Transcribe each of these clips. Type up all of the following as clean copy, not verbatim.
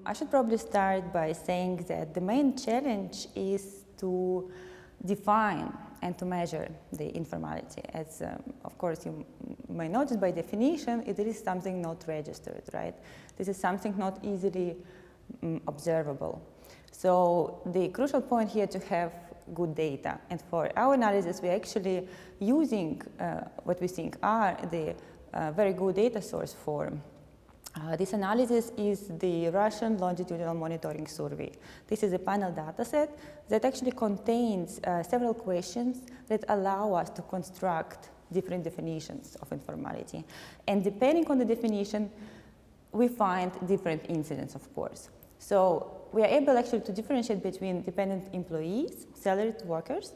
I should probably start by saying that the main challenge is to define and to measure the informality. As of course you may notice by definition, it is something not registered, right? This is something not easily observable. So the crucial point here to have good data. And for our analysis, we're actually using what we think are the very good data source for this analysis is the Russian longitudinal monitoring survey. This is a panel dataset that actually contains several questions that allow us to construct different definitions of informality. And depending on the definition, we find different incidents, of course. So we are able actually to differentiate between dependent employees, salaried workers,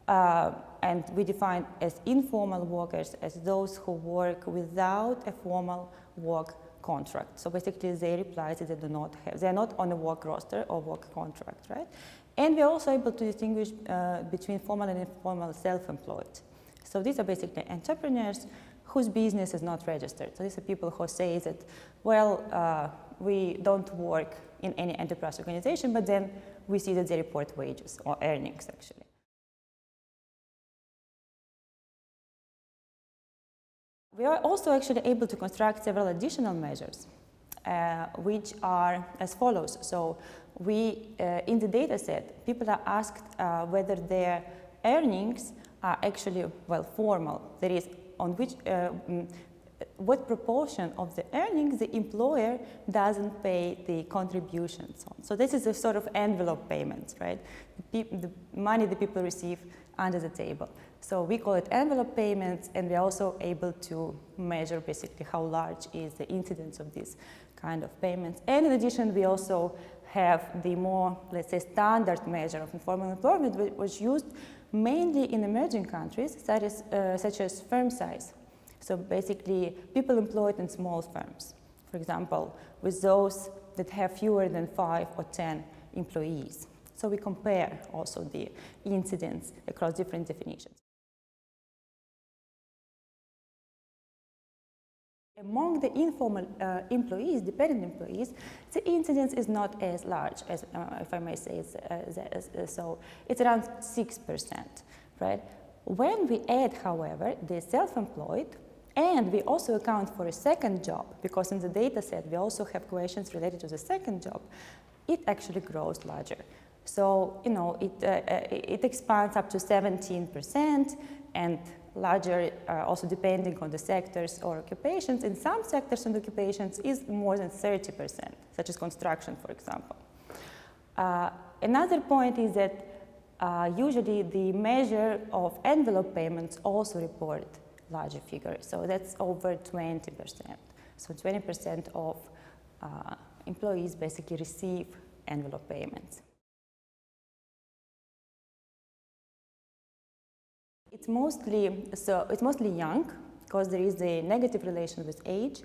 and we define as informal workers as those who work without a formal work contract. So basically they reply that they are not on a work roster or work contract, right? And we are also able to distinguish between formal and informal self-employed. So these are basically entrepreneurs whose business is not registered. So these are people who say that, well, we don't work in any enterprise organization, but then we see that they report wages or earnings actually. We are also actually able to construct several additional measures, which are as follows. So we, in the data set, people are asked whether their earnings are actually, well, formal. That is, on which, what proportion of the earnings the employer doesn't pay the contributions on. So this is a sort of envelope payments, right? The money the people receive under the table. So we call it envelope payments, and we're also able to measure basically how large is the incidence of these kind of payments. And in addition, we also have the more, let's say, standard measure of informal employment, which was used mainly in emerging countries, such as firm size. So basically, people employed in small firms, for example, with those that have fewer than 5 or 10 employees. So we compare also the incidence across different definitions. Among the informal employees, dependent employees, the incidence is not as large as, if I may say, so it's around 6%, right? When we add, however, the self-employed, and we also account for a second job, because in the data set we also have questions related to the second job, it actually grows larger. So, you know, it expands up to 17%, and larger, also depending on the sectors or occupations. In some sectors and occupations is more than 30%, such as construction, for example. Another point is that usually the measure of envelope payments also report larger figures. So that's over 20%. So 20% of employees basically receive envelope payments. It's mostly young, because there is a negative relation with age.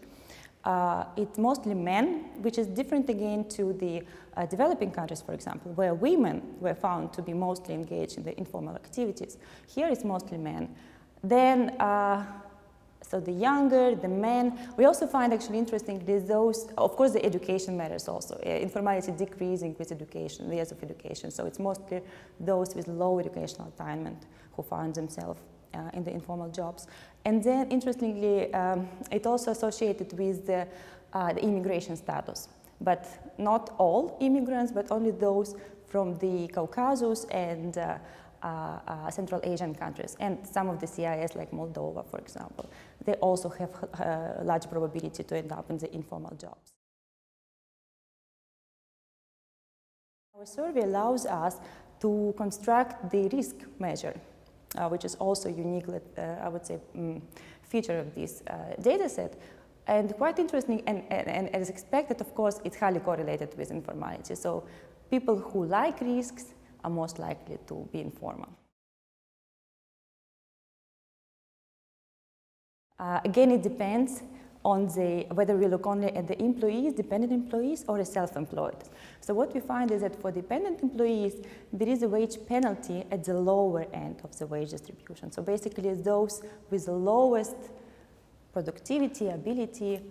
It's mostly men, which is different again to the developing countries, for example, where women were found to be mostly engaged in the informal activities. Here it's mostly men. Then, so the younger, the men. We also find actually interestingly those, of course the education matters also. Informality decreasing with education, years of education. So it's mostly those with low educational attainment who find themselves in the informal jobs. And then interestingly, it also associated with the immigration status. But not all immigrants, but only those from the Caucasus and Central Asian countries, and some of the CIS like Moldova, for example. They also have a large probability to end up in the informal jobs. Our survey allows us to construct the risk measure, which is also unique, I would say, feature of this data set. And quite interesting, and as expected, of course, it's highly correlated with informality. So people who like risks are most likely to be informal. Again, it depends on whether we look only at the employees, dependent employees, or the self-employed. So what we find is that for dependent employees, there is a wage penalty at the lower end of the wage distribution. So basically, those with the lowest productivity, ability,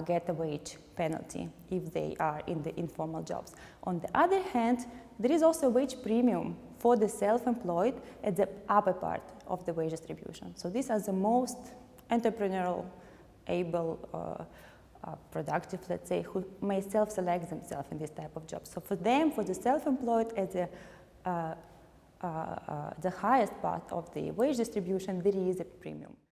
get a wage penalty if they are in the informal jobs. On the other hand, there is also a wage premium for the self-employed at the upper part of the wage distribution. So these are the most entrepreneurial, able, productive, let's say, who may self-select themselves in this type of jobs. So for them, for the self-employed, at the highest part of the wage distribution, there is a premium.